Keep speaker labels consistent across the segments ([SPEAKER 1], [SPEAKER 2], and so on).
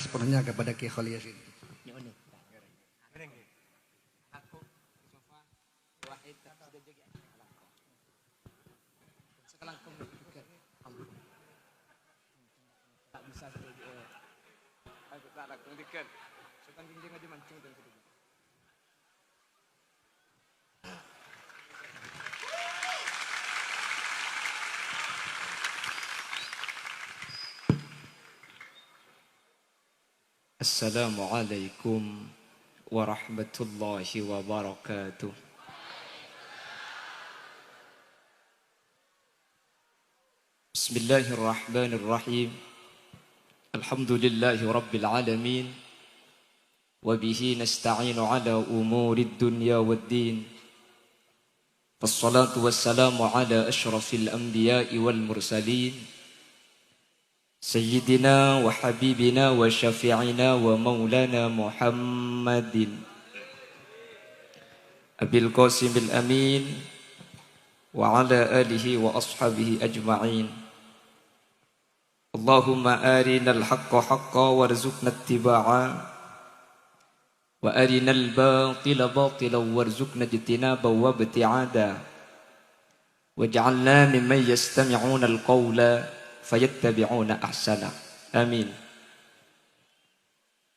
[SPEAKER 1] sepenuhnya kepada Ki Kholi Yasin.
[SPEAKER 2] Assalamualaikum warahmatullahi wabarakatuh. Bismillahirrahmanirrahim. Alhamdulillahi rabbil alamin. Wabihi nasta'inu ala umurid dunya waddin. Wassalatu wassalamu ala ashrafil anbiya'i wal mursalin. Sayyidina wa habibina wa syafi'ina wa maulana Muhammadin Abil Qasimil Amin wa ala alihi wa ashabihi ajma'in. Allahumma arinal haqqa haqqa warzuqna ittiba'a wa arinal batila batila warzuqna ijtinaba wa ibti'ada waj'alna mimman yastami'una al-qawla fayattabi'una ahsana. Amin.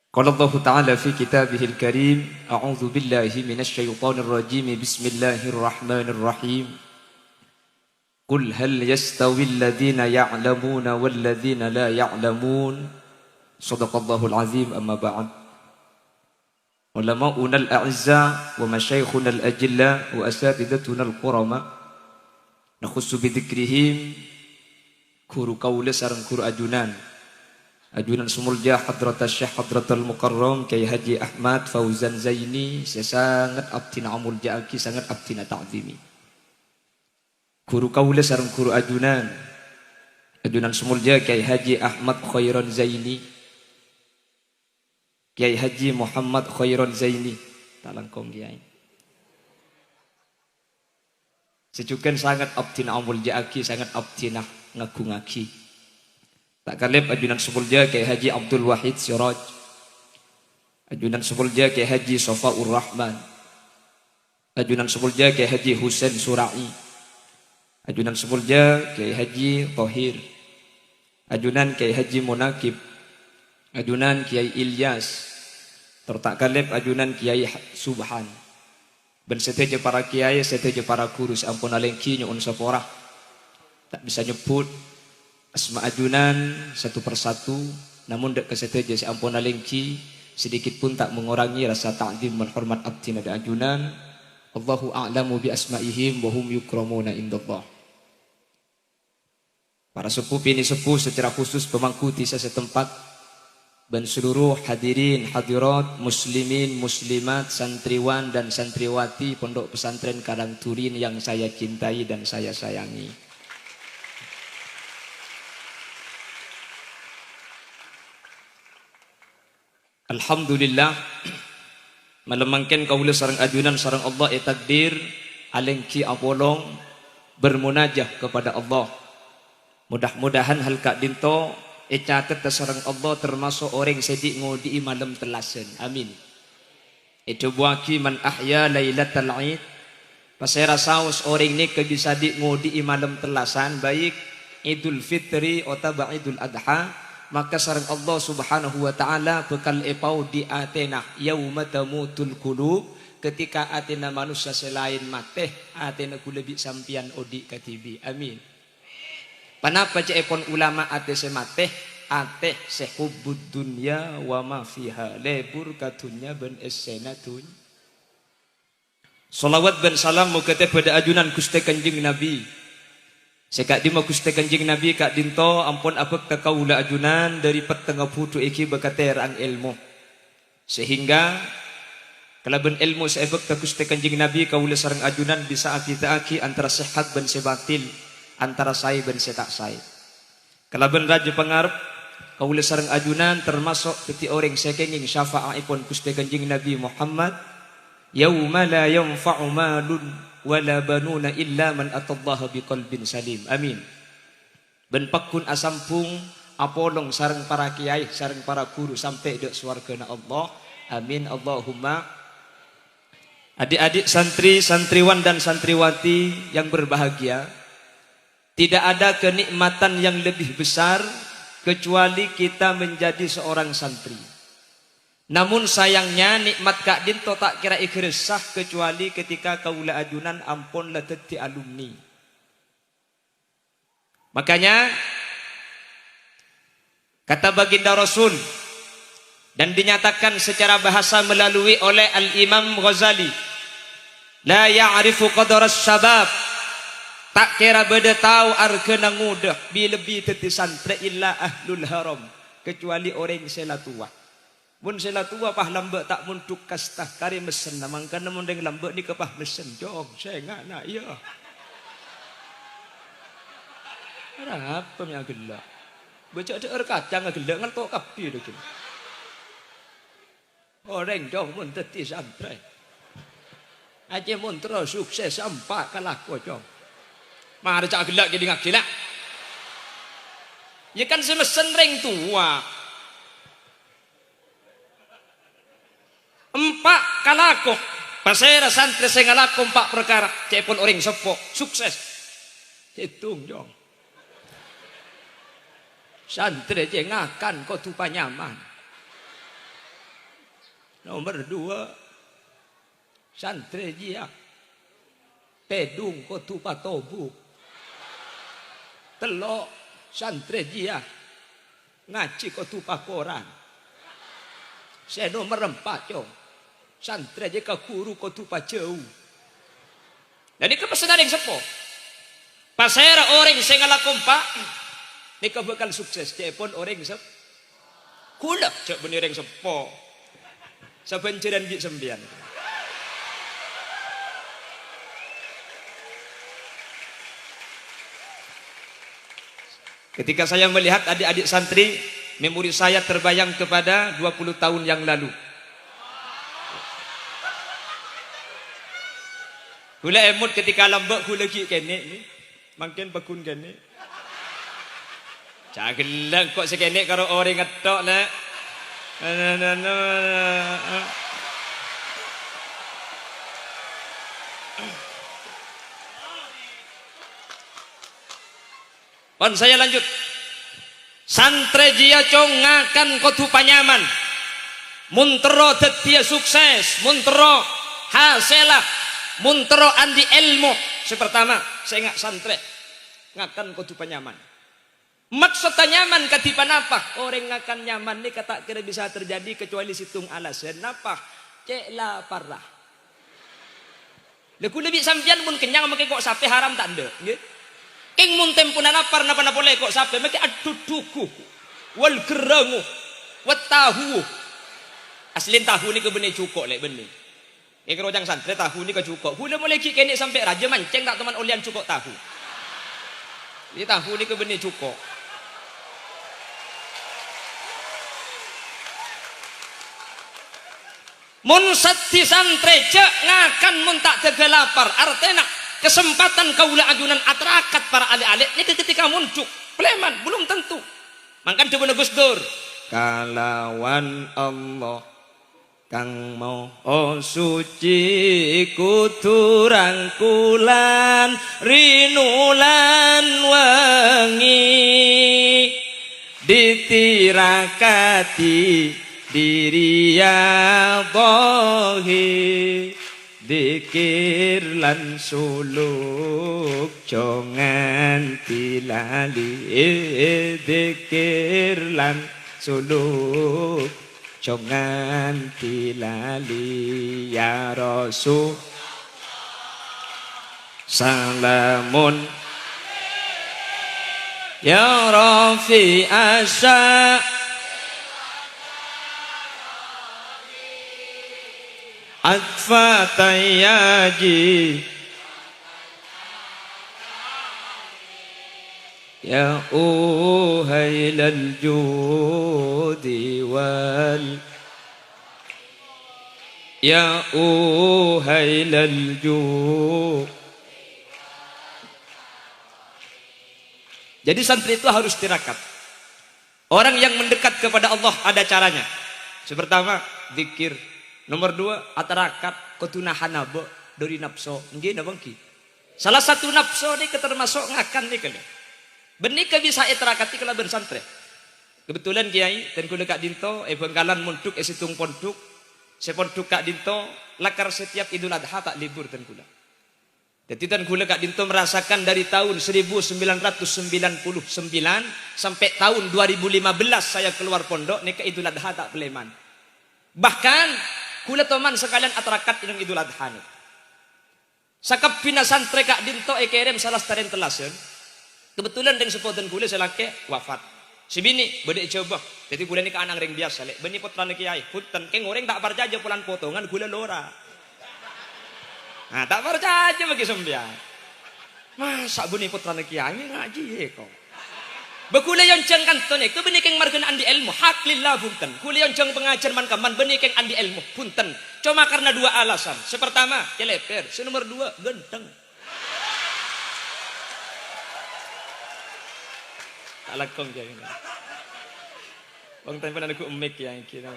[SPEAKER 2] Qala Allah Ta'ala fi kitabihil karim, a'udzu billahi minasy syaithanir rajim. Bismillahirrahmanirrahim. Qul hal yastawil ladzina ya'lamuna wal ladzina la ya'lamun. Shadaqallahul azim. Amma ba'd. Ulama'una al-a'izza wa masyayikhuna al-ajilla wa asatidatuna al-qurama nakhussu bi dzikrihim guru kaula sareng guru ajunan Sumulja Hadratas Syekh Hadratul Mukarram Kyai Haji Ahmad Fauzan Zaini. Saya sangat abdina amul ja'aki, sangat abdina ta'zimi. Guru kaula sareng guru ajunan Sumulja Kyai Haji Ahmad Khairon Zaini, Kyai Haji Muhammad Khairon Zaini talangkong Kyai. Sejukan sangat abdina amul ja'aki, sangat abdina ngagungaki. Tak kalib ajunan Sumulja Kyai Haji Abdul Wahid Siraj, ajunan Sumulja Kyai Haji Safaur Rahman, ajunan Sumulja Kyai Haji Husain Surai, ajunan Sumulja Kyai Haji Tohir, ajunan Kyai Haji Munakib, ajunan Kyai Ilyas, tertak kalib ajunan Kyai Subhan. Ben seteja para kiai, seteja para guru sampun alengki nyuun saporah. Tak bisa nyebut asma ajunan satu persatu, namun dek keseteja sampun alengki sedikit pun tak mengurangi rasa ta'zim menghormat abdina da ajunan. Allahu a'lamu bi asma'ihim wa hum yukramuna indallah. Para sepuh ini sepuh secara khusus pemangku desa setempat dan seluruh hadirin hadirat muslimin muslimat santriwan dan santriwati Pondok Pesantren Karangturin yang saya cintai dan saya sayangi. Alhamdulillah melemangkan kaula sareng ajunan sareng Allah takdir alengki apolong bermunajah kepada Allah. Mudah-mudahan hal kak dinto catet sareng Allah termasuk orang sedik ngodi malam telasen. Amin. Itu buaki man ahya lailatal id. Pasera saus orang ni bisa di ngodi malam telasan baik Idul Fitri atau Idul Adha. Maka sareng Allah Subhanahu wa taala bekal epau di atena yauma tamutul qulub, ketika atena manusia selain mate atena kulebi sampian odi katibi. Amin. Panapa cepon ulama ate semate ate sehubbud dunya wa ma fiha lebur katunya ben essenatun. Salawat ben salam mukate pada ajunan Gusti Kanjeng Nabi. Sekak di Gusti Kanjeng Nabi kak dinto ampun abek kaula ajunan dari petengah putu iki bekaterang ilmu. Sehingga kalaban ilmu seebek Gusti Kanjeng Nabi kaula sareng ajunan bisa aki antara sehat ben sebatil, antara sai ben setak sai. Kalaban raja pengarep kaula sareng ajunan termasuk peti orang sekenging syafa'aipun Gusti Kanjeng Nabi Muhammad. Yauma la yanfa'u malun wala banuna illa man atallaha biqalbin salim. Amin. Ben pakun asampung apolong sareng para kiai, sareng para guru sampai dek swargana Allah. Amin Allahumma. Adik-adik santri, santriwan dan santriwati yang berbahagia, tidak ada kenikmatan yang lebih besar kecuali kita menjadi seorang santri. Namun sayangnya nikmat Kak Dinto tak kira ikhresah kecuali ketika kaula ajunan ampun leteti alumni. Makanya kata baginda Rasul dan dinyatakan secara bahasa melalui oleh Al-Imam Ghazali, la ya'rifu qadar as-sabab, tak kira beda tahu argana ngudah bi-lebih teti santri illa ahlul haram, kecuali orang sela tua. Mun sela tua pah lambe tak muntuk kastah kari mesen mangkana mun deng lambe ni kepah mesen jong saya ngana iya. Ara apa yang gelak? Baca ada air kacang gelak ngeltok kapi dah kini. Orang jong mun teti santri. Aja mun terus sukses sampai kalako jong. Mari cak gelak jadi ngak gelak. Ya kan semesen ring tua. Empat kalako. Pasera santri saya ngalako empat perkara. Cepon orang sepo sukses. Hitung jong. Santri aja ngakan kau tupa nyaman. Nomor 2, santri dia pedung kau tupa tobu. Telok santri dia ngaji kau tupa koran. Saya nomor 4 jong. Santri aja ke guru kau tupa jauh. Jadi kepesanan yang sepo. Pasera orang saya ngalakom pak. Ini kau bakal sukses. Cepon orang sep. Kulak cek bener yang sepo. Sabanceran gik sembian. Ketika saya melihat adik-adik santri, memori saya terbayang kepada 20 tahun yang lalu. Hula emut ketika lambak hula gik kene ni, makin bakun kene. Cagelang kok sekene karo orang ngetok le. Pon saya lanjut. Santri jia cong ngakan kotu panyaman. Muntero tetia sukses, muntero haselah, muntero andi ilmu. Sepertama, saya ngak santri ngakan kotu panyaman. Maksudnya nyaman katipan apa? Orang ngakan nyaman ni kata kira bisa terjadi kecuali situng alasan apa? Cek lapar lah. Leku lebih sampian mun kenyang makai kok sapi haram tak ada. King mun tempunan lapar napa boleh kok sapi makai adu duku wal gerangu wat tahu. Aslin tahu ni ke benih cukup lek benih. Kerojang santri tahu ni ke cukup. Hula mulai kini sampai raja mancing tak teman olian cukup tahu. Ini tahu ni ke benih cukup. Mun sati santri cek ngakan mun tak tega lapar artinya kesempatan kaula ajunan atrakat para ali-ali ini ketika muncul pleman belum tentu mangkan coba Gus Dur kalawan Allah kang moho suci kudu rangkulan rinulan wengi ditirakati diriyadhahi dikir lan suluk jongan tilali dikir lan suluk jongan tilali ya Rasul salamun ya Rafi asya Atfa tayyaji Ya uhailal judi wal Ya uhailal judi. Jadi santri itu harus tirakat. Orang yang mendekat kepada Allah ada caranya. Pertama, zikir. Nomor dua, atarakat ketunahan nabo dari nafsu. Nggih napa nggih? Salah satu nafsu ni termasuk ngakan ni kene. Benih ke bisa atarakat kalau bersantri. Kebetulan kiai dan kula kak dinto bengkalan munduk situng ponduk. Seponduk kak dinto lakar setiap Idul Adha tak libur dan kula. Jadi dan kula kak dinto merasakan dari tahun 1999 sampai tahun 2015 saya keluar pondok nih ke Idul Adha tak peleman. Bahkan kula teman sekalian atarakat dengan Idul Adha nih. Sakap pina santri kak dinto kirim salah staren telasen. Kebetulan dengan sepoten kula selake wafat. Si bini bedek coba. Jadi kula ni ke anang ring biasa lek. Beni putra ni kiai. Punten keng orang tak percaya pulan potongan kula lora. Nah, tak percaya bagi sembian. Masa beni putra ni kiai ngaji kok. Bekula yang ceng kanton ke beni keng margen andi ilmu hak lillah punten. Kula yang ceng pengajar man kaman beni keng andi ilmu punten. Cuma karena dua alasan. Sepertama, keleper. Nomor dua, genteng. Tak lakong je ini. Bang tempat aku emik ya kira.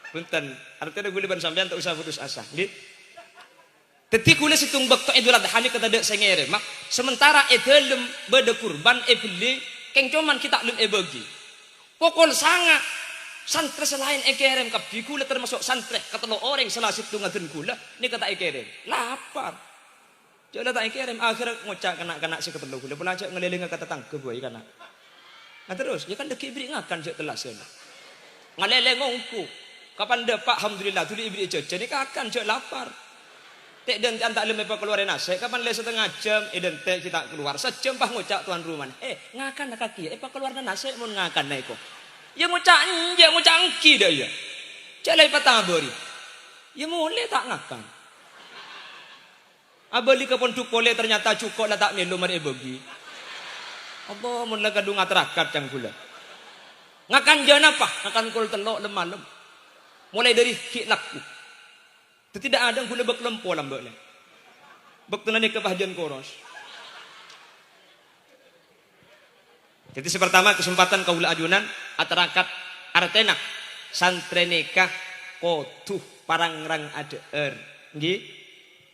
[SPEAKER 2] Punten, artinya gula ban sampean tak usah putus asa. Nggih. Teti gula situng bakto Idul Adha ni kata dek sengere mak. Sementara edelem beda kurban beli keng cuman kita lem bagi. Pokol sanga santri selain ekerem kapi gula termasuk santri kata lo orang salah situng ngaden gula ni kata ekerem. Lapar. Jangan tak ekerem akhir ngocak kena si ketelu gula belajar ngeliling kata tangke boy kana. Nah terus, ya kan deki ibri ngakan cek telasen. Ngaleleng ngongku. Kapan dapat alhamdulillah tu ibri jajan ni akan cek lapar. Tek dan tak lem apa keluar nasi. Kapan le setengah jam eden tek kita keluar. Sejam pah ngocak tuan rumah. Ngakan nak kaki. Apa keluar nasi mun ngakan naik kok. Ya ngocak engki dah ya. Cek lai patah beri. Ya mulai tak ngakan. Abali ke pondok pole ternyata cukup lah tak minum ada bagi. Allah mun laga dung atarakat yang gula. Ngakan jana apa? Ngakan kol telok lemalem. Mulai dari ki laku. Tidak ada gula bek lempo lambek le. Bek tenane ke bahjan koros. Jadi sepertama kesempatan kaula ajunan atarakat artena santri nikah kotuh parangrang adeer. Nggih.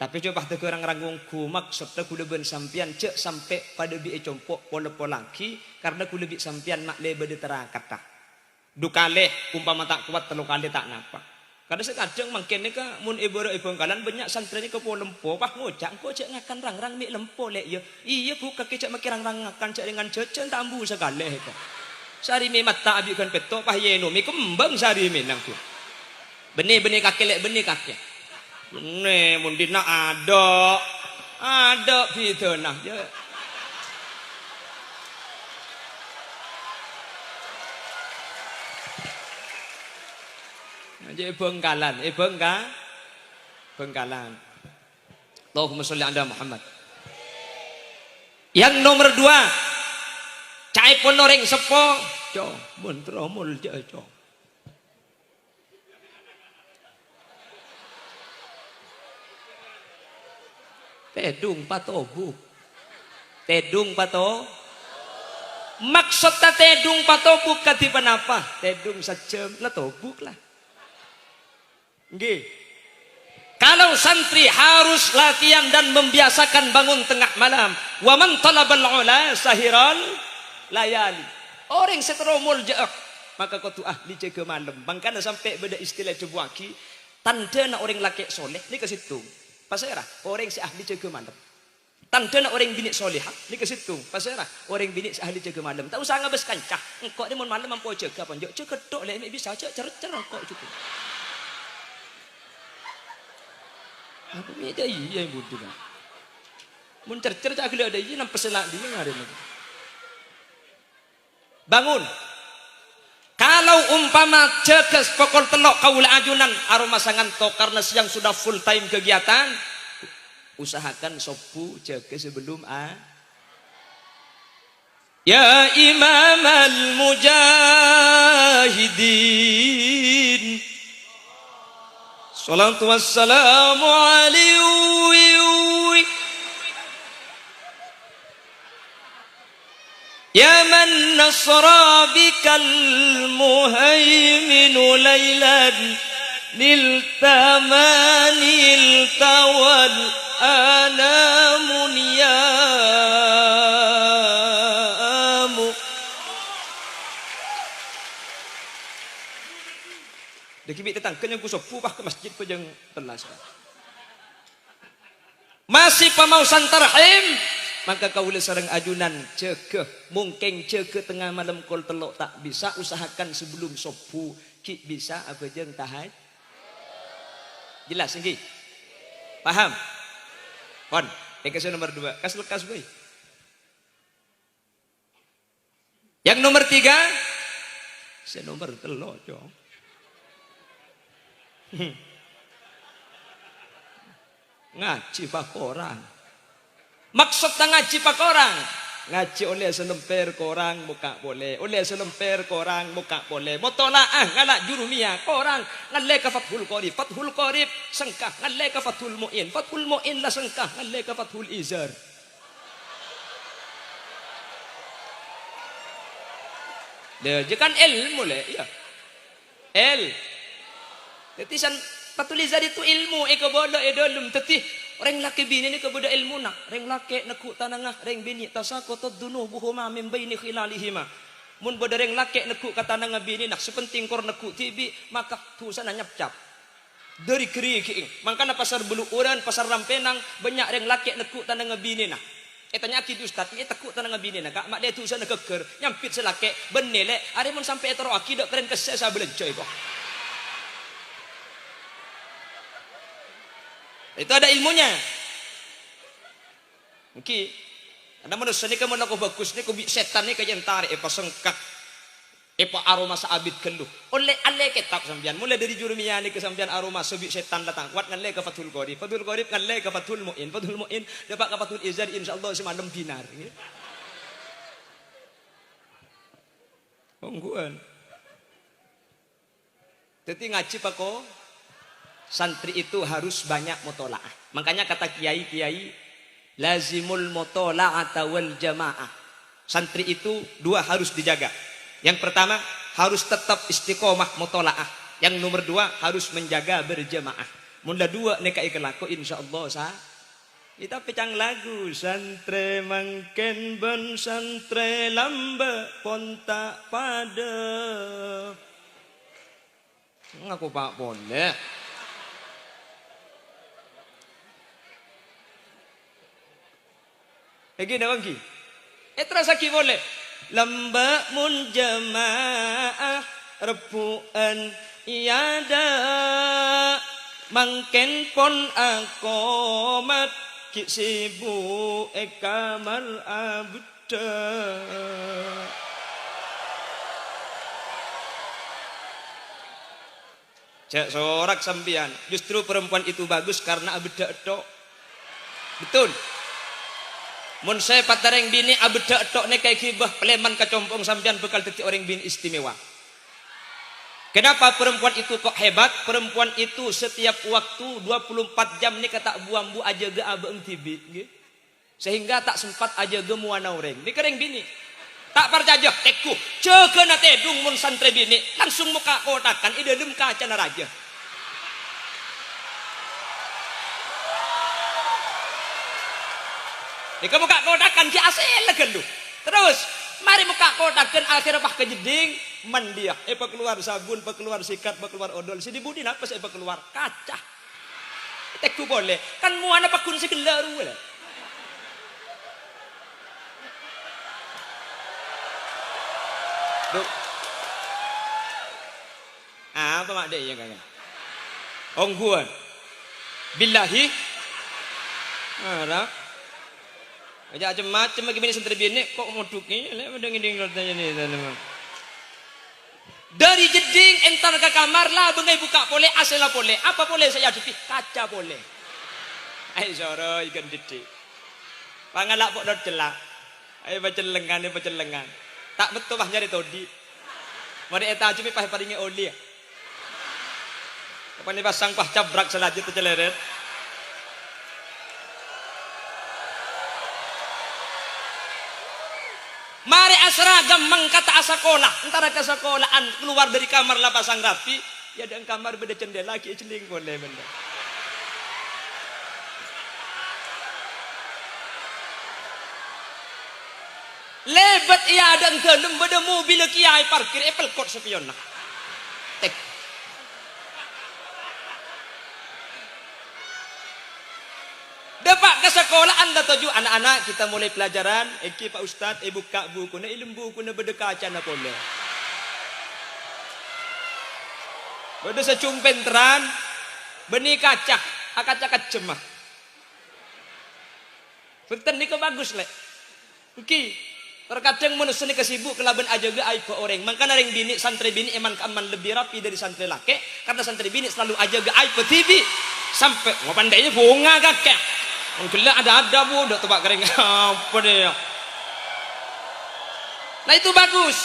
[SPEAKER 2] Tapi coba teu orang rangung ku maksudnya kudu ben sampian cek sampai pada bi compok pole-polaki karena kudu bi sampian mak le bede terakat tah. Dukale umpama tak kuat telu kali tak napa. Kadang sekadang mangkene ka mun iboro ibongkalan banyak santri ni ke lempo pah ngocak kok cek ngakan rangrang mi lempo lek ya. Iya bu kaki cek makirang rang ngakan cek dengan cecen tambu sekali ka. Sari mi mata abi kan peto pah yeno mi kembang sari mi nangku. Benih kaki lek benih kaki. Ne mundina ada fitnah je. Jadi bengkalan, bengkalan. Allahumma sholli ala Muhammad. Yang nomor dua, cai ponoreng sepo, co, mentromol je co. Tedung patobu. Tedung pato. Maksudnya tedung patobuk katipan apa? Tedung sejam lah tobuk lah. Nggih. Kalau santri harus latihan dan membiasakan bangun tengah malam. Wa man talabal ula sahiral layali. Orang seteromol jeak maka kau tu ahli jaga malam. Bangkana sampai beda istilah cebuaki. Tanda nak orang laki soleh ni ke situ. Pasirah orang si ahli jaga malam. Tanda nak orang bini solehah ni ke situ. Pasirah orang bini si ahli jaga malam. Tak usah ngabes kancah. Engkau ni mun malam mampu jaga panjang. Jaga dok le bisa aja cer-cer kok cukup. Apa ni ada iya yang budi kan. Mun cer-cer tak ada iya nampak selak dia ngade ni. Bangun. Kalau umpama ceges pokol telok kaula ajunan aroma sangan to karena siang sudah full time kegiatan, usahakan sopu ceges sebelum Ya Imam al-Mujahidin salatu wassalamu alaihi Ya man nasra bikal muhaiminu laylan lil tamanil tawal anamun yamu. Dekibit tetang kenyang kusok pupah ke masjid ko jeng telas. Masih pamausan tarhim maka kaula sareng ajunan cegeh mungkin cegeh tengah malam kol telok tak bisa usahakan sebelum sopu ki bisa apa jeung tahaj. Jelas nggih? Paham? Pon, kasih nomor 2. Kas lekas bae. Yang nomor 3 saya nomor telok, Cong. Ngaji pak orang. Maksud ngaji pak orang. Ngaji oleh selemper korang muka boleh. Oleh selemper korang muka boleh. Mutolaah ngalak jurumiyah korang. Ngalai ka fathul qorib. Fathul qorib sengkah. Ngalai ka fathul mu'in. Fathul mu'in lah sengkah. Ngalai ka fathul izar. Dia kan ilmu le. Ya. Jadi fathul izar itu ilmu. Eko bodoh edolum. Tapi orang laki bini ni kebuda ilmu nak. Orang laki nakuk tanangah. Orang bini tasakotod dunubuhuma min baini khilalihima. Mun bodoh orang laki nakuk katanangah bini nak. Sepenting kor nakuk tibi. Maka tusan na nyap-cap. Dari keri-kering. Makanya pasar bulu uran, pasar rampenang. Banyak orang laki nakuk tanangah bini nak. Tanya akid ustaz. Takuk tanangah bini nak. Mak dia tusan na keker. Nyampit selaki. Benelek. Hari mun sampai etaro akidak keren kesesa belencoy kok. Itu ada ilmunya. Mungkin ada manusia ni kamu nak bagus ni, kau setan ni kajian tarik, sengkak, aroma saabit keluh. Oleh aleh ketak sambian. Mulai dari jurumiyah ni ke sambian aroma sebik setan datang. Kuat ngaleh ke fathul qorib, fathul qorib ngaleh ke fathul mu'in, fathul mu'in dapat ke fathul izar. Insyaallah semalam binar. Ongguan. Jadi ngaji pako. Santri itu harus banyak mutolaah. Makanya kata kiai-kiai, lazimul mutola'ata wal jamaah. Santri itu 2 harus dijaga. Yang pertama, harus tetap istiqomah mutolaah. Yang nomor 2, harus menjaga berjamaah. Mula 2 nekai kelaku insyaallah sah. Kita pecang lagu santre mangken ben santre lambe pontak pada. Ngaku pak boleh. Lagi nak bangki. Terus lagi boleh. Lamba mun jamaah repuan iada mangken pon akomat ki sibu ekamal abda. Cek sorak sampian. Justru perempuan itu bagus karena abda tok. Betul. Mun saya patareng bini abda tok ne kayak gibah peleman kacompong sampean bekal dadi orang bini istimewa. Kenapa perempuan itu kok hebat? Perempuan itu setiap waktu 24 jam ni kata buambu aja ge abeung tibi nggih. Sehingga tak sempat aja ge muana ureng. Ni kereng bini. Tak percaya teku. Ceukena tedung mun santre bini langsung muka kotakan ideulem kaca raja. Ika muka kodakan ki asel legen lu. Terus mari muka kodakan akhirnya pak kejeding mandiak. Apa keluar sabun, apa keluar sikat, apa keluar odol. Si dibudi apa sih apa keluar kaca. Teku boleh. Kan muana pakun si gelaru lah. Duk. Apa mak dek ya kan? Ongguan. Billahi. Arab. Aja macam bagaimana santri bini kok moduknya lek mendeng ding tanya ni teman. Dari jeding entar ke kamar lah bengai buka pole asela pole. Apa pole saya hadapi? Kaca pole. Ai soro ikan didik. Pangalak pok dot celak. Ai bacelengan. Tak betul bah nyari todi. Mari eta cumi pah paringi oli. Kapan pasang pah cabrak selajut celeret. Mari asragam mengkata asakolah. Antara ke sekolahan keluar dari kamar lah pasang rapi. Ya dan kamar beda cendela lagi celing boleh benda. Lebat ia dan dalam beda mobil kiai parkir Apple Court sepion lah. Tek. Depak ke sekolah anda tuju anak-anak kita mulai pelajaran. Eki Pak Ustad, buka buku na ilmu buku na beda kaca na boleh. Beda secumpenteran, benih kaca, akacak cemah. Betul ni bagus lek. Oke. Terkadang manusia ni kesibuk kelaban aja ge aib ke orang. Makanya ring bini santri bini eman keaman lebih rapi dari santri laki. Karena santri bini selalu aja ge aib ke TV. Sampai ngopandainya bunga kakek. Gila ada budak tebak kering apa dia. Nah itu bagus.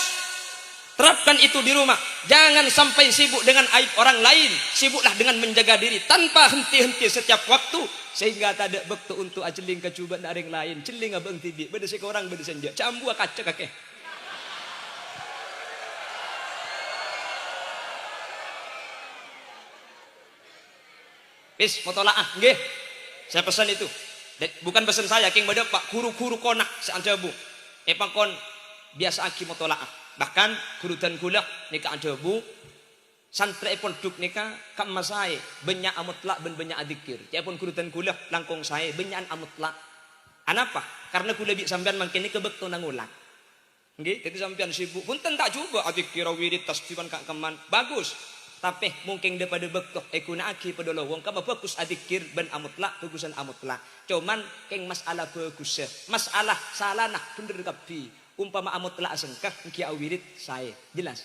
[SPEAKER 2] Terapkan itu di rumah. Jangan sampai sibuk dengan aib orang lain. Sibuklah dengan menjaga diri tanpa henti-henti setiap waktu. Sehingga tak ada waktu untuk ajeling kecubaan dari yang lain. Celing abang tibi. Beda sekorang beda senja. Cambua kaca kakek. Bis motolaah nggih. Saya pesan itu. Bukan pesan saya, king beda Pak guru-guru konak seanjabu. Epangkon biasa aki motolaah. Bahkan guru dan gulak nika anjabu. Santri pun duk nika kam masai banyak amutlak ben banyak adikir. Cepon guru dan gulak langkong saya banyak amutlak. Anapa? Karena gula bi sampean mangkin ni kebekto nangulang. Nggih, jadi sampean sibuk pun tak coba adikir wirid tasbihan kak keman. Bagus. Tapi mungkin daripada bektoh ekuna aki pada lowong kama bagus adikir ben amutlak bagusan amutlak. Cuman keng masalah bagus ya. Masalah salah nah bener kapi. Umpama amutlak sengkah engki awirid saya. Jelas.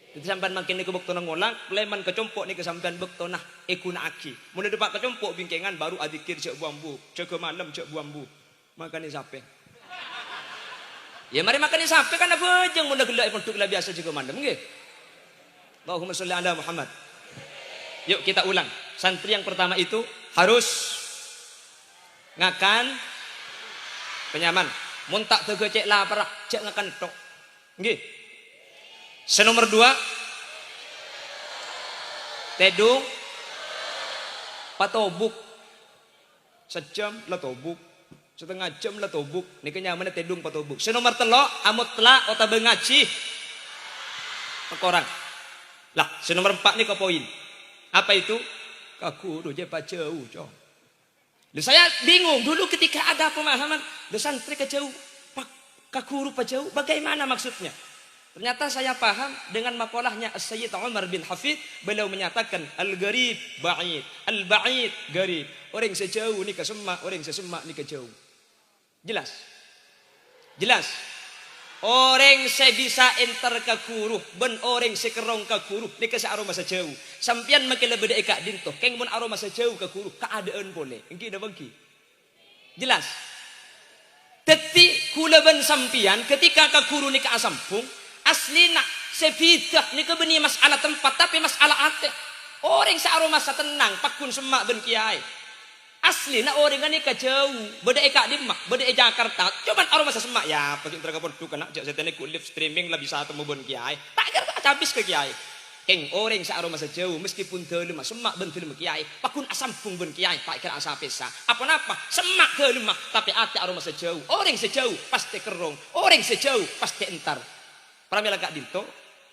[SPEAKER 2] Jadi sampean makin ni kebekto nangulang, leman kecompok ni kesampean bekto nah ekuna aki. Mula depak kecompok bingkengan baru adikir cek buambu, cek malam cek buambu. Makani sampai. Ya mari makani sampai kan apa jeung mun gelak pun lah biasa juga malam nggih. Allahumma sholli ala Muhammad. Yuk kita ulang. Santri yang pertama itu harus ngakan penyaman. Mun tak teu cek lapar cek ngakan tok. Nggih. Senomor 2 tedung patobuk. Sejam lah tobuk. Setengah jam lah tobuk. Ni kenyaman tedung patobuk. Senomor 3 amutla otabe ngaji. Pekorang. Lah, senomor 4 ni ke poin. Apa itu? Kakuru je pacau, cong. Saya bingung dulu ketika ada pemahaman santri kejauh, kakuru pacau, bagaimana maksudnya? Ternyata saya paham dengan makolahnya Sayyid Umar bin Hafid, beliau menyatakan al-gharib ba'id, al-ba'id gharib. Orang sejauh ni ke semak, orang sesemak ni ke jauh. Jelas? Jelas? Orang saya bisa enter ke kuruh, ben orang sekerong ke kuruh, ni ke aroma sejauh. Sampian makin lebih dekat dintoh, keng mun aroma sejauh ke kuruh, keadaan boleh. Engki dah bangki. Jelas. Teti kula ben sampian ketika ke kuruh ni ke asampung, aslina sebidah ni ke beni masalah tempat tapi masalah ate. Orang searoma tenang, pakun semak ben kiai. Asli nak orang ni kejauh, beda eka di mak, beda Jakarta. Cuman aroma sesemak ya, pergi terkapun tu kena jak setene ku live streaming lah bisa temu bon kiai. Tak kira habis ke kiai. Keng orang searoma sejauh meskipun telu mak semak ben telu kiai, pakun asampung ben kiai, tak kira asa pesa. Apa-apa, semak telu mak tapi ate aroma sejauh. Orang sejauh pasti kerong, orang sejauh pasti entar. Pramila kak dinto,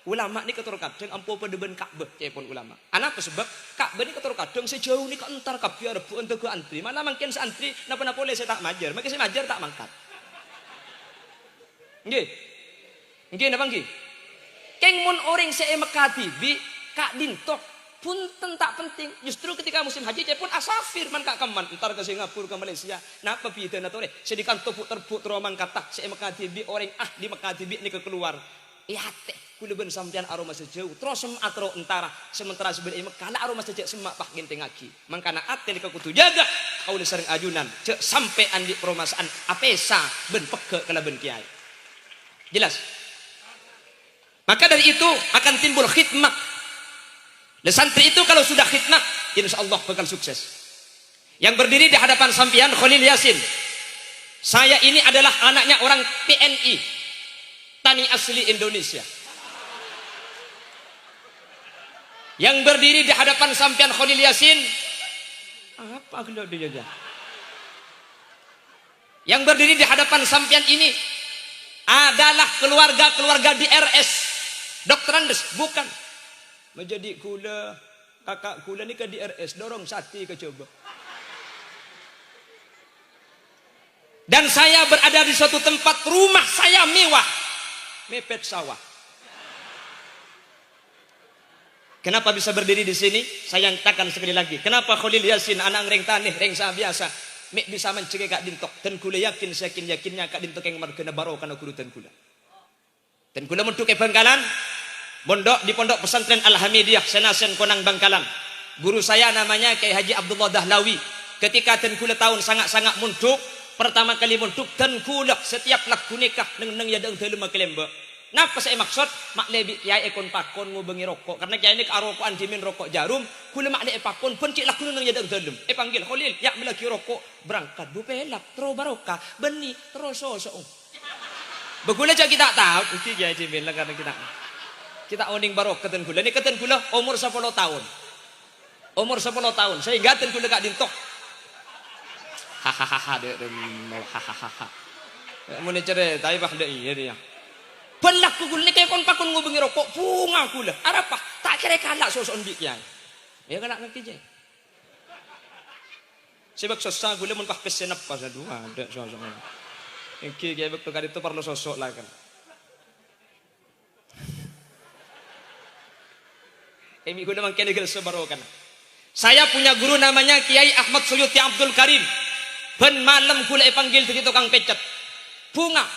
[SPEAKER 2] ulama ni ketur kadang ampo pedeben Ka'bah cepon ulama. Anak sebab Ka'bah ni ketur kadang sejauh ni ke entar kabeh rebu untuk ke antri. Malah mungkin seantri napa boleh saya tak majar. Makin saya majar tak mangkat. Nggih. Nggih napa nggih? Keng mun orang saya mekati bi Kak Dintok pun tak penting. Justru ketika musim haji cepon asafir man Kak Kaman entar ke Singapura ke Malaysia. Napa pide na tore? Sedikan topuk terbuk teromang kata saya mekati bi orang di mekati bi ni ke keluar. Ihate kuluben sampean aroma sejauh terus atro entara sementara sebenarnya kala aroma sejauh semak pak genteng aki mangkana ate ni kutu jaga kaula sering ajunan cek sampai andi perumasaan apesa ben peke kalaben kiai. Jelas? Maka dari itu akan timbul khidmat. Le santri itu kalau sudah khidmat insyaallah bakal sukses. Yang berdiri di hadapan sampean Khalil Yasin. Saya ini adalah anaknya orang PNI. petani asli Indonesia. Yang berdiri di hadapan sampean Khalil Yasin, apa kalau dia? Yang berdiri di hadapan sampean ini adalah keluarga-keluarga di RS Dr. Andes, bukan. Menjadi kula, kakak kula ni ke di RS, dorong sati ke coba. Dan saya berada di suatu tempat, rumah saya mewah, mepet sawah. Kenapa bisa berdiri di sini? Saya nyatakan sekali lagi. Kenapa Khalil Yasin anak reng taneh, reng sah biasa, mek bisa mencegah kak dintok. Dan kula yakin, yakinnya kak dintok yang markena baro kana guru dan kula. Dan kula mentuk ke Bangkalan, di pondok pesantren Al-Hamidiyah Senasen Konang Bangkalan. Guru saya namanya Kyai Haji Abdullah Dahlawi. Ketika dan kula tahun sangat-sangat muntuk, pertama kali muntuk dan kula setiap laku nikah neng yadang telu makelemba. Napa saya maksud mak lebi kiai ekon pakon ngubengi rokok karena kiai ini arokokan dimin rokok jarum kula mak le pakon pun cik laku neng yadang telu. Panggil Khalil yak melaki rokok berangkat dupelak tro barokah beni terus sosok. Begula aja kita tahu iki kiai dimin lah karena kita oning barokah ten kula. Ini keten kula umur 10 tahun. Umur 10 tahun saya gaten kula kak dintok. Hahaha dek hahaha. Mun cere tapi bah dek iya dia. Pelaku kula kayak kon pakon ngubengi rokok bunga kula. Arapa tak kira kalah sosok ndik kiai. Ya kalah ngerti je. Sebab sosok kula mun pak pesen apa sadu ada sosok. Iki kiai betul kali itu perlu sosok lah kan. Emi kula mangkene gel sebarokan. Saya punya guru namanya Kiai Ahmad Suyuti Abdul Karim. Ben malam kula panggil dari tukang pecet. Bunga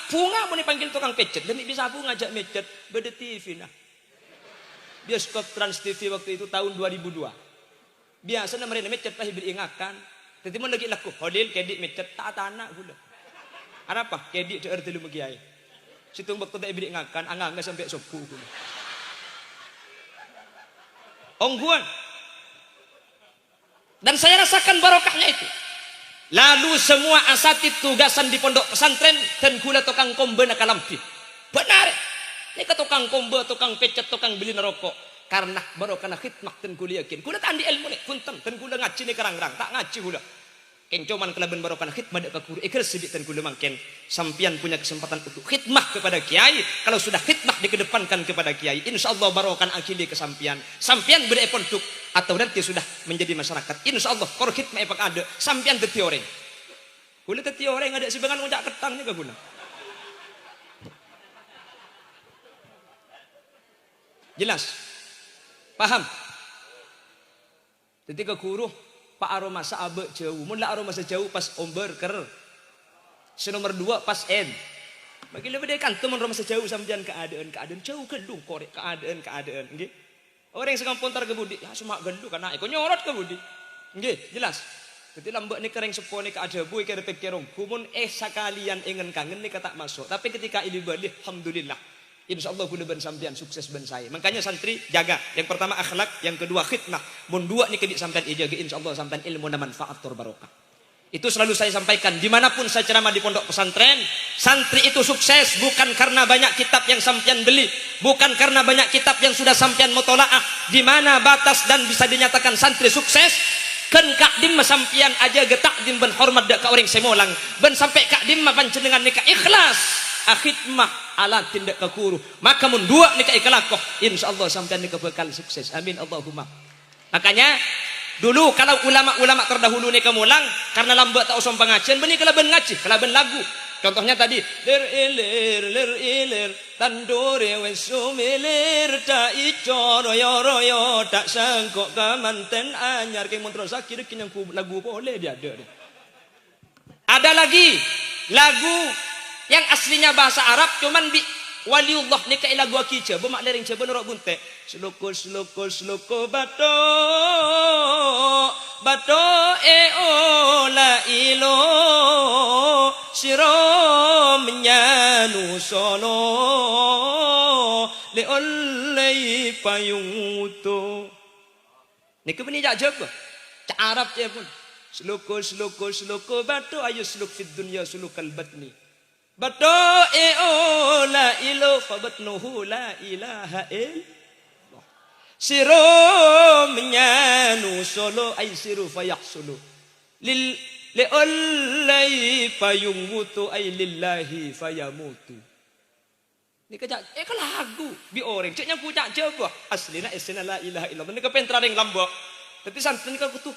[SPEAKER 2] mau dipanggil tukang pecet. Demi bisa bunga ajak mecet beda TV nah. Bioskop Trans TV waktu itu tahun 2002. Biasa mereka mecet pah beli ingakan. Tapi mun lagi laku Khalil kedik mecet tak tanah gula. Apa? Kedik de telu kiai. Situng waktu tak beli ingakan angga sampai sopu gula. Ongguan. Dan saya rasakan barokahnya itu. Lalu semua asatid tugasan di pondok pesantren dan kula tukang kombe nak lampi. Benar. Ini ke tukang kombe, tukang pecet, tukang beli rokok. Karena barokah khidmah dan kula yakin. Kula tandi ilmu ni punten dan kula ngaji ni kerang-kerang tak ngaji kula. Keng cuman kelaban barokah khidmah dak guru ikhlas sedikit dan kula mangken sampian punya kesempatan untuk khidmah kepada kiai. Kalau sudah khidmah dikedepankan kepada kiai, insyaallah barokah akili kesampian. Sampian beri pondok atau nanti sudah menjadi masyarakat. Insyaallah kalau khidmah epak ada sampian teti orang. Kula teti orang ada sebengan ngajak ketang ni ke kula. Jelas? Paham? Ketika guru Pak aroma saabe jauh. Mula aroma sejauh pas omber ker. Senomor 2 pas en. Bagi lebih dekan teman aroma sejauh sampean keadaan jauh gelung korek keadaan nggih. Orang yang sekampung tar kebudi ya cuma gelung karena iko nyorot kebudi. Nggih, jelas. Jadi lambek ni kereng sepone ke ajabu iki repek kerong. Kumun sakalian ingin kangen ni kata masuk. Tapi ketika ini balik alhamdulillah. Insyaallah kula ben sampean sukses ben saya. Makanya santri jaga. Yang pertama akhlak, yang kedua khidmah. Mun dua ni kedik sampean jaga insyaallah sampean ilmu na manfaat tur barokah. Itu selalu saya sampaikan dimanapun saya ceramah di pondok pesantren. Santri itu sukses bukan karena banyak kitab yang sampean beli, bukan karena banyak kitab yang sudah sampean mutolaah. Di mana batas dan bisa dinyatakan santri sukses? Kan kakdim sampean aja getak dim ben hormat dak ka orang semolang. Ben sampai kakdim panjenengan nikah ikhlas. Akhidmah ala tindak kekuru maka mun dua nikah ikhlakoh insyaallah sampean nikah bakal sukses amin Allahumma. Makanya dulu kalau ulama-ulama terdahulu nikah mulang karena lambat tak usah pengajian benih kelaban ngaji kelaban lagu contohnya tadi lir ilir tandure wis sumilir ta ijo royo tak sangkok kamanten anyar ke montro sakit yang lagu boleh dia ada lagi lagu yang aslinya bahasa Arab cuman bi waliullah ni kai lagu akice bemak lering ce benerok bunte sloko bato la ilo siro menyanu solo le oleh payung uto niku beni jak jaga cak Arab je pun sloko bato ayo sluk fid dunya sulukal batni Bato'e la ilo fabatnuhu la ilaha illallah. Siro menyanu solo ay siru fayahsulu. Li'ollay payungmutu ay lillahi fayamutu. Ni kajak ka lagu bi orang ceknya pucak coba aslina isna la ilaha illallah ni kepentra ring lambok tapi santri ni kutu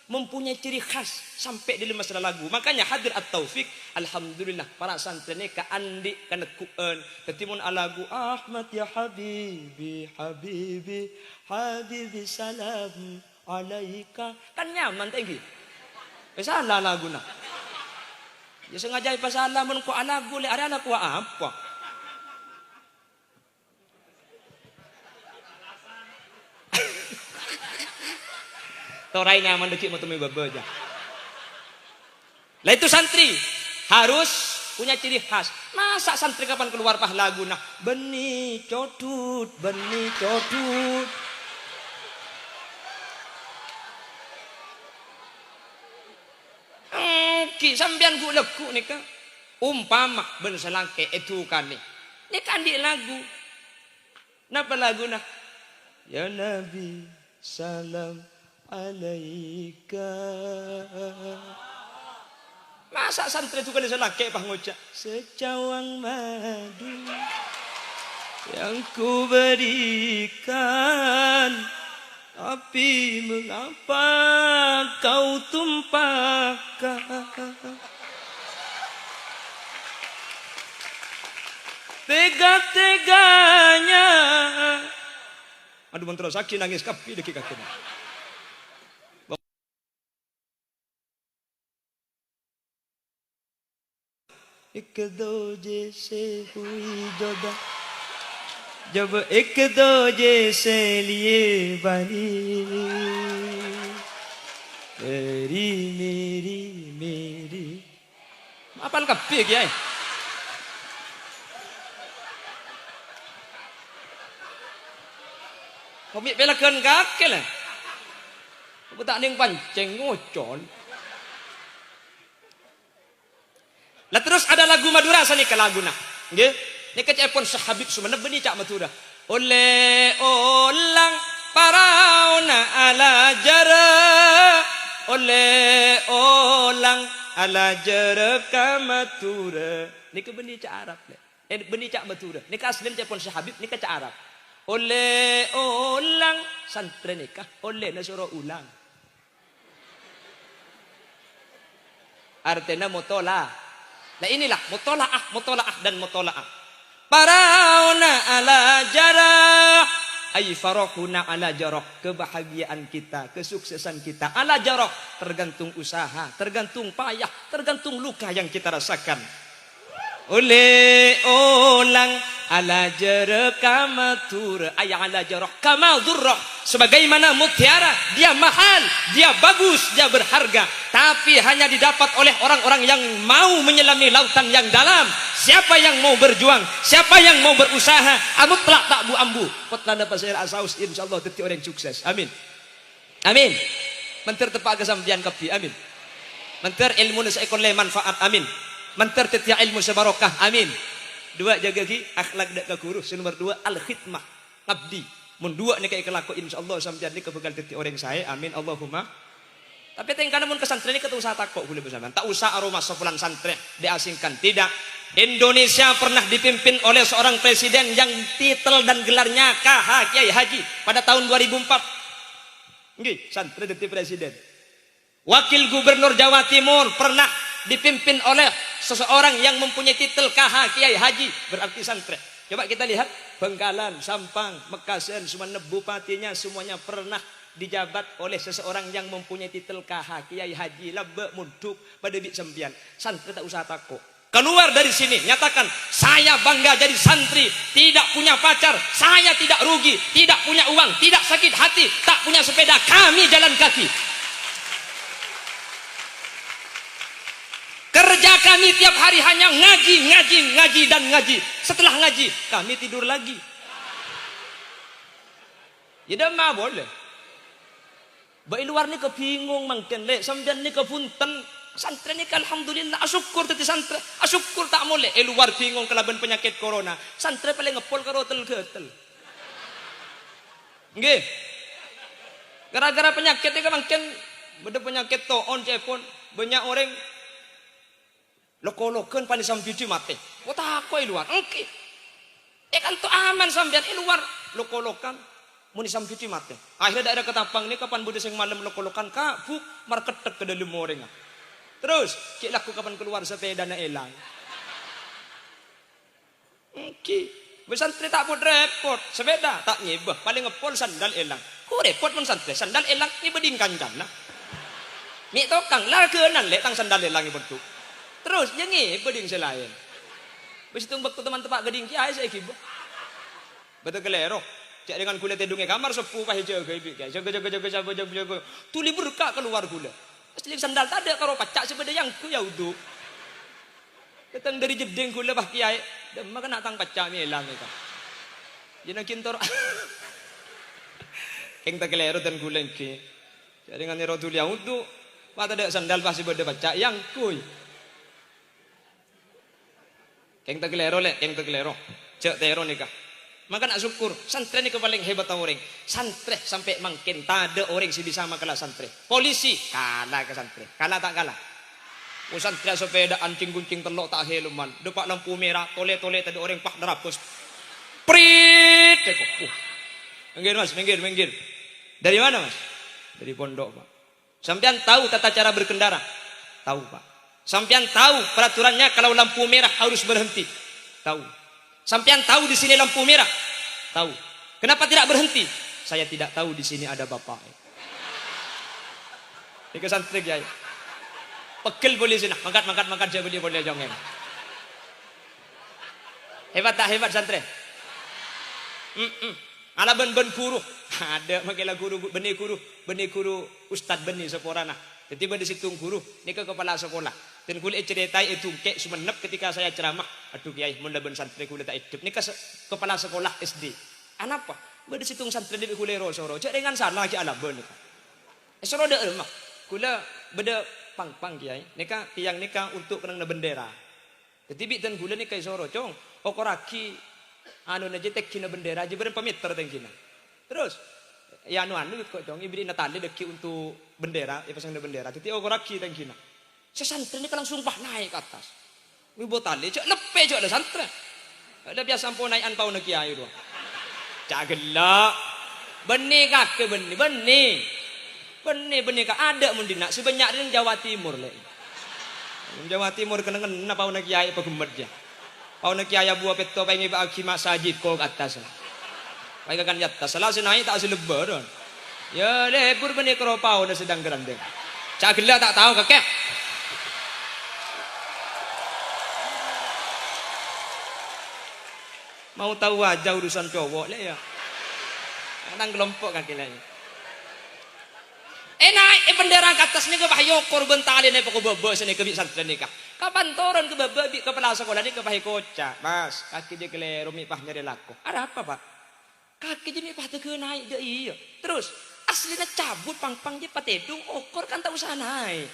[SPEAKER 2] mempunyai ciri khas sampai di masalah lagu makanya hadir at-taufik alhamdulillah para santri ni ka andi kana kuan tetimun lagu Ahmad ya habibi habibi habibi salam alaika kan nyaman tinggi salah lagu na ya sengaja pasalah mun ko lagu le ada lagu apa torai nyaman deki mau temui bebeja. Lah itu santri harus punya ciri khas. Masa santri kapan keluar pah lagu nah benih codut, benih codut. Ki sampean gu leku nih ka umpama ben selangke itu kan nih. Ini kan di lagu. Napa lagu nah? Ya Nabi salam alaika. Masa santri itu kan selake pah ngocak secawang madu yang ku berikan tapi mengapa kau tumpahkan tega-teganya. Aduh mentera sakit nangis kapi deki kakek. एक दो जैसे हुई जुदा जब एक दो जैसे लिए बनी मेरी apaan kapi kiai komik belakan kakek lah aku tak ning pancing ngocon. Lah terus ada lagu Madura sani ke lagu nah. Nggih. Ni kecepon sahabib sumene beni cak Madura. Ole olang paraona ala jara. Ole olang ala jara ka Madura. Ni ke beni cak Arab le. Beni cak Madura. Ni ke asli cepon sahabib ni ke cak Arab. Ole olang santri nikah. Ole na suruh ulang. Artinya motola. Nah inilah mutolaah dan mutolaah. Parauna ala jarah ay farahuna ala jarah, kebahagiaan kita, kesuksesan kita ala jarah, tergantung usaha, tergantung payah, tergantung luka yang kita rasakan. Oleh olang ala jarah kamatur ay ala jarah kama dzurrah, sebagaimana mutiara dia mahal, dia bagus, dia berharga, tapi hanya didapat oleh orang-orang yang mau menyelami lautan yang dalam. Siapa yang mau berjuang, siapa yang mau berusaha, amut telak tak bu ambu potlana pasir asaus insyaallah dadi orang sukses. Amin amin. Menter tepak kesampian kapi. Amin. Menter ilmu saikon le manfaat. Amin. Menter tetia ilmu sebarokah. Amin. Dua jaga ki akhlak dak ka guru. Nomor dua al khidmah ngabdi. Mun dua ni kayak kelaku insyaallah sampean ni kebegal dadi orang saya. Amin Allahumma. Tapi tingkana mun kesantren ini ketusah takok boleh bersama. Tak usah aroma sepulan santren diasingkan. Tidak. Indonesia pernah dipimpin oleh seorang presiden yang titel dan gelarnya KH Kiai Haji pada tahun 2004. Nggih, santri jadi presiden. Wakil Gubernur Jawa Timur pernah dipimpin oleh seseorang yang mempunyai titel KH Kiai Haji, berarti santri. Coba kita lihat Bengkalan, Sampang, Mekasen, semua bupatinya semuanya pernah dijabat oleh seseorang yang mempunyai titel KH Kiai Haji. Labbe munduk pada bik sempian. Santri tak usah takut. Keluar dari sini, nyatakan saya bangga jadi santri, tidak punya pacar, saya tidak rugi, tidak punya uang, tidak sakit hati, tak punya sepeda, kami jalan kaki. Kerja kami tiap hari hanya ngaji dan ngaji. Setelah ngaji, kami tidur lagi. Ya mah boleh. Baik luar ni kebingung mangken le, sampean ni kepunten Santri ini alhamdulillah asyukur tadi santri, asyukur tak mulai. Luar bingung kelaban penyakit corona. Santri paling ngepol karo hotel-hotel. Nggih. Gara-gara penyakit ini makin beda penyakit toon cepon banyak orang loko-lokan paling sampai mati. Kok takoi luar? Oke. Kan tu aman sampean luar loko-lokan muni sampai mati. Akhirnya daerah Ketapang ini kapan bude sing malam loko-lokan kabuk marketek ke dalam orang. Terus, cik laku kapan keluar sepeda na elang. Oke. Santri tak pun repot. Sepeda tak nyebah. Paling ngepol sandal elang. Kok repot pun santri. Sandal elang ni bedingkan jana. Mik tokang lah kenan lek tang sandal elang ni bentuk. Terus, jangan beding selain. Begitu waktu teman tepak geding kiai saya kibah. Betul kelero. Cik dengan kulit hidungnya kamar sepuh pah jaga ibu. Jaga. Tuli berkah keluar gula. Asli sandal tak ada karo pacak sepeda yang ku ya uduk. Datang dari jeding gula bah kiai. Dah makan nak tang pacak ni elang itu. Jangan kintor. Keng tak kelero dan gula ki. Jadi dengan ni rotul yang uduk. Mata ada sandal bah sepeda pacak yang ku. Keng tak kelero le, keng tak kelero. Cek tero nikah. Maka nak syukur, santri ni paling hebat orang. Santri sampai makin tak ada orang si bisa makalah santri. Polisi kalah ke santri. Kalah tak kalah. Oh santri sepeda anjing guncing telok tak heluman. Depak lampu merah, tole-tole tadi orang pak derapus. Prit kok. Minggir Mas, minggir. Dari mana Mas? Dari pondok Pak. Sampean tahu tata cara berkendara? Tahu Pak. Sampean tahu peraturannya kalau lampu merah harus berhenti? Tahu. Sampean tahu di sini lampu merah? Tahu. Kenapa tidak berhenti? Saya tidak tahu di sini ada bapak. Ini santri ya. Pegel boleh sini. Mangkat saya boleh jangan. Hebat tak hebat santri? Ala ben guru. Ada makilah guru benih guru Ustad benih seporana. Tiba di situ guru, ni ke kepala sekolah. Dan kulit ceritai itu kek sumenep ketika saya ceramah. Aduh kiai, mun laban santri kulit tak hidup. Ni ke kepala sekolah SD. Anapa? Bade situng santri di kulit soro. Cak dengan salah ki ala ben. Soro de mah. Kula bade pang kiai. Nika tiang nika untuk kenang bendera. Ketibik dan gula nika soro cong. Okoraki anu na jetek kina bendera je berapa meter tengkina. Terus ya anu kok cong ibri natali deki untuk bendera, ya pasang bendera. Titi okoraki tengkina. Sesantri ini langsung naik ke atas. Wibo tali, cak lepe cak ada santri. Ada biasa ampun naik anpau nak kiai tu. Cak gelak. Benih kake benih kak ada mundina. Sebanyak di Jawa Timur le. Jawa Timur kena pau nak kiai apa gemet je. Pau nak kiai buah peto pengen bagi masajid kau ke atas. Baik kan di atas. Salah naik tak selebar. Ya lebur benih keropau dah sedang gerandeng. Cak gelak tak tahu kakek. Mau tahu aja urusan cowok le ya. Nang kelompok kaki lain. Naik bendera ke atas ni ke bahaya korban tali ni pokok bebas ni ke santri ni kah. Kapan turun ke babi kepala sekolah ni ke bahaya kocak. Mas, kaki dia keliru mi pah nyari laku. Ada apa pak? Kaki dia mi pah tege naik dia iya. Terus aslinya cabut pang dia patedung okor kan tak usah naik.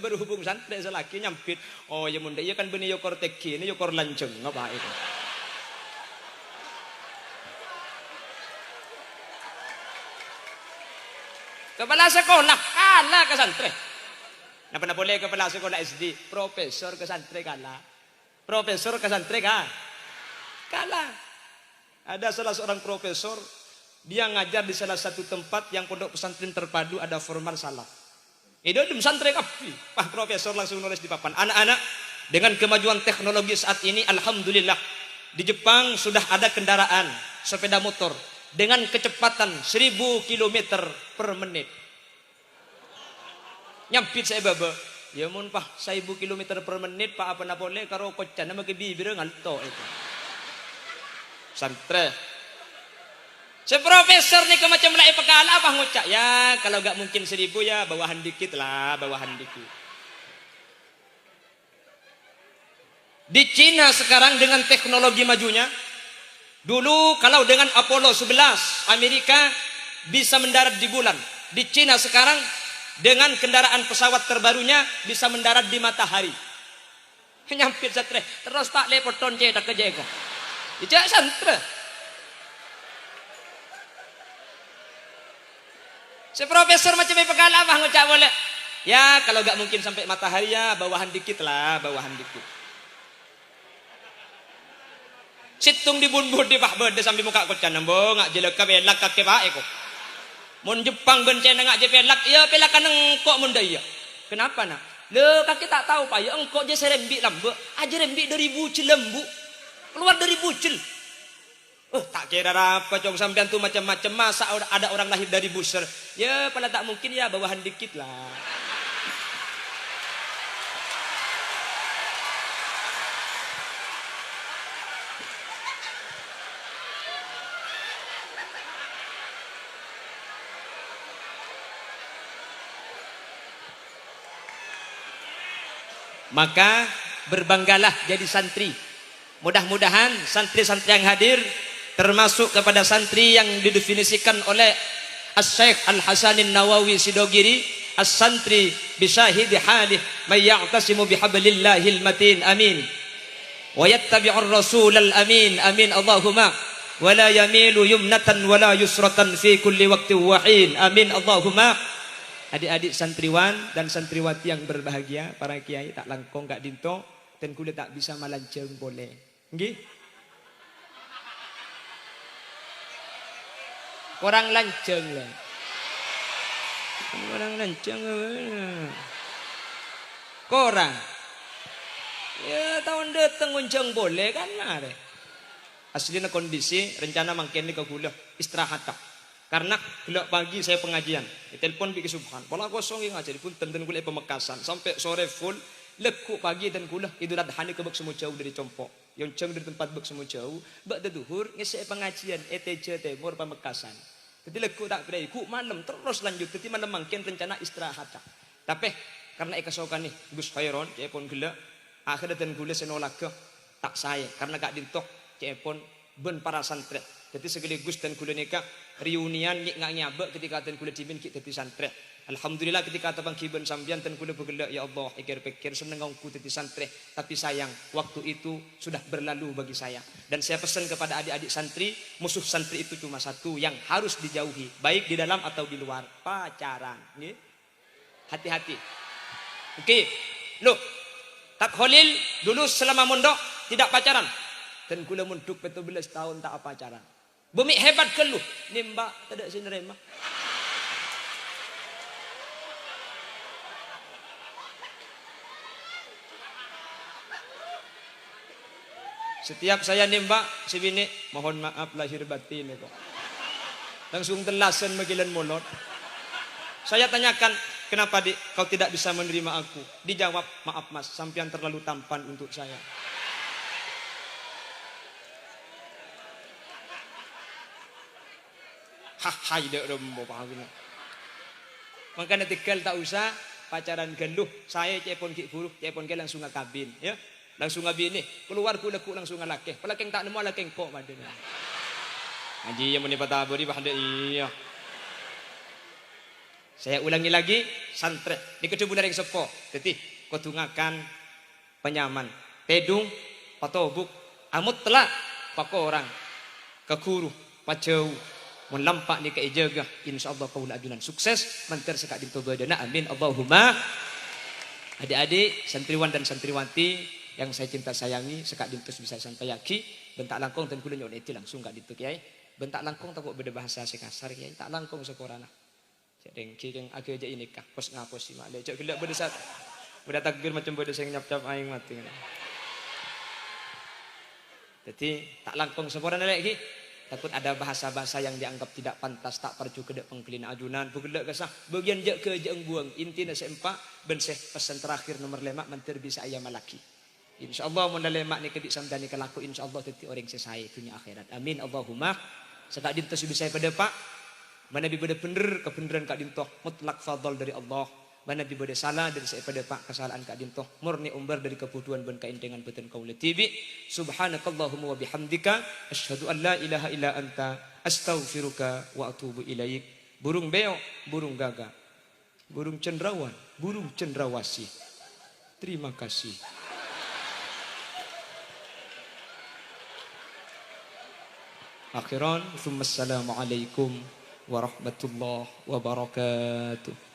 [SPEAKER 2] Berhubung santri selaki nyampit. Oh ya munda iya kan benih yokor teki ni yokor lanceng ngapa itu. Kepala sekolah kalah ke santri. Napa boleh kepala sekolah SD, profesor ke santri kalah. Profesor ke santri kalah. Ada salah seorang profesor, dia ngajar di salah satu tempat yang pondok pesantren terpadu ada formal salah. Itu di santri kapi. Pak profesor langsung nulis di papan. Anak-anak, dengan kemajuan teknologi saat ini, alhamdulillah di Jepang sudah ada kendaraan sepeda motor dengan kecepatan 1000 km per menit. Nyampit saya baba. Ya mun pah 1000 km per menit pak apa na boleh karo kocan nama ke bibir ngalto itu. Santri. Si profesor ni ke macam lai pekala apa ngucap ya kalau gak mungkin 1000 ya bawahan dikit lah, bawahan dikit. Di Cina sekarang dengan teknologi majunya, dulu kalau dengan Apollo 11 Amerika bisa mendarat di bulan. Di Cina sekarang dengan kendaraan pesawat terbarunya bisa mendarat di matahari. Nyampir satre terus tak lepoton je tak kerja kok. Ijak santre. Si profesor macam pengalaman ngucap boleh. Ya kalau gak mungkin sampai matahari ya bawahan dikit lah, bawahan dikit. Situng di bunbud di pak berde sambil muka kocan nembo ngak jelek belak kake pak eko. Mun Jepang bencana ngak je pelak, ya pelakan engkok mun daya. Kenapa nak? Le kaki tak tahu pak ya engkok je serembik lambe, aja rembik dari bucil lembu. Keluar dari bucil. Tak kira apa cong sampean tu macam-macam masa ada orang lahir dari buser. Ya pala tak mungkin ya bawahan dikit lah. Maka berbanggalah jadi santri. Mudah-mudahan santri-santri yang hadir termasuk kepada santri yang didefinisikan oleh As-Syeikh Al-Hasanin Nawawi Sidogiri, as-santri bisyahidi halih may ya'tasimu bihablillahil matin, amin. Wa yattabi'ur rasulal amin, amin Allahumma. Wa la yamilu yumnatan wa la yusratan fi kulli waqtin wa hin, amin Allahumma. Adik-adik santriwan dan santriwati yang berbahagia, para kiai tak langkong gak dinto, dan kulit tak bisa malanceng boleh. Nggih? Korang lanceng lah. Korang lanceng. Korang. Ya tahun datang nguncang boleh kan mare. Aslinya kondisi rencana mangken ke kuliah istirahat tak. Karena gelap pagi saya pengajian, telepon pergi subhan, pola kosong yang ngajar pun tenten kuliah Pemekasan sampai sore full, lekuk pagi dan kuliah Idul Adha ni ke bak semua jauh dari Compok, yang ceng dari tempat bak semua jauh, bak duhur ngisi pengajian ETJ Timur Pemekasan. Jadi lekuk tak beri, ku malam terus lanjut, jadi malam mungkin rencana istirahat tak. Tapi karena ikasokan nih Gus Khairon, cepon gelap, akhirnya dan kuliah senolak ke tak saya, karena gak dintok cepon ben para santri. Jadi sekaligus dan kuliah nikah reunian ngak nyabak ketika dan kuliah dimin kita di santri. Alhamdulillah ketika tabang kiban sambian dan kuliah bergelak ya Allah pikir-pikir seneng aku di santri, tapi sayang waktu itu sudah berlalu bagi saya. Dan saya pesan kepada adik-adik santri, musuh santri itu cuma satu yang harus dijauhi, baik di dalam atau di luar, pacaran. Nih. Hati-hati. Oke. Loh, Tak Khalil dulu selama mondok tidak pacaran. Dan kuliah mondok 17 tahun tak pacaran. Bumi hebat ke lu? Nimba tidak sinerema. Setiap saya nimba si bini, mohon maaf lahir batin kok. Langsung telasan magilan mulot. Saya tanyakan, kenapa dik kau tidak bisa menerima aku? Dijawab, maaf mas, sampean terlalu tampan untuk saya. Hai dek rembo paham. Makanya tinggal tak usah pacaran geluh. Saya cepon ki buruk, cepon ke langsung ngakabin, ya. Langsung ngabin nih, keluar kuleku langsung ngalake. Pelakeng tak nemu lakeng kok madena. Ngaji yang meni pataburi bahanda iya. Saya ulangi lagi, santri di kecubulan yang sepo. Jadi kotungakan penyaman, tedung, patobuk, amut telak, pakorang, kekuru, pacau. Melampak ni ke jaga, insyaallah kaul ajunan sukses mantar sekak dinto badana, amin Allahumma. Adik-adik santriwan dan santriwati yang saya cinta sayangi, sekak dinto bisa sampai yaki bentak langkong dan kula nyon eti langsung gak dinto kiai. Bentak langkong tak beda bahasa sekasar kiai, tak langkong sekorana. Sedeng ki yang agak aja ini kah pos ngapos si mak lecok gelak beda sat. Beda takbir macam beda sing nyap-nyap aing mati. Jadi tak langkong sekorana lagi. Takut ada bahasa-bahasa yang dianggap tidak pantas, tak percu kedek pengkelina ajunan bugelak kesah bagian je ke jeung buang inti nasi empat benseh pesan terakhir nomor 5 mentir bisa ayam malaki. Insyaallah mun lemak ni kedik samdani kelaku insyaallah teti orang sesai dunia akhirat, amin Allahumma. Sekak dinto bisa pada pak mana bi bade bener kebenaran kak dinto mutlak fadl dari Allah. Mana bi bade salah dari saya pada pak kesalahan kak dinto murni umbar dari kebutuhan ben kaintengan beten kaula tibi. Subhanakallahumma wa bihamdika asyhadu an la ilaha illa anta astaghfiruka wa atubu ilaik. Burung beo, burung gagak. burung cendrawan, burung cendrawasih. Terima kasih. Akhiran, assalamualaikum warahmatullahi wabarakatuh.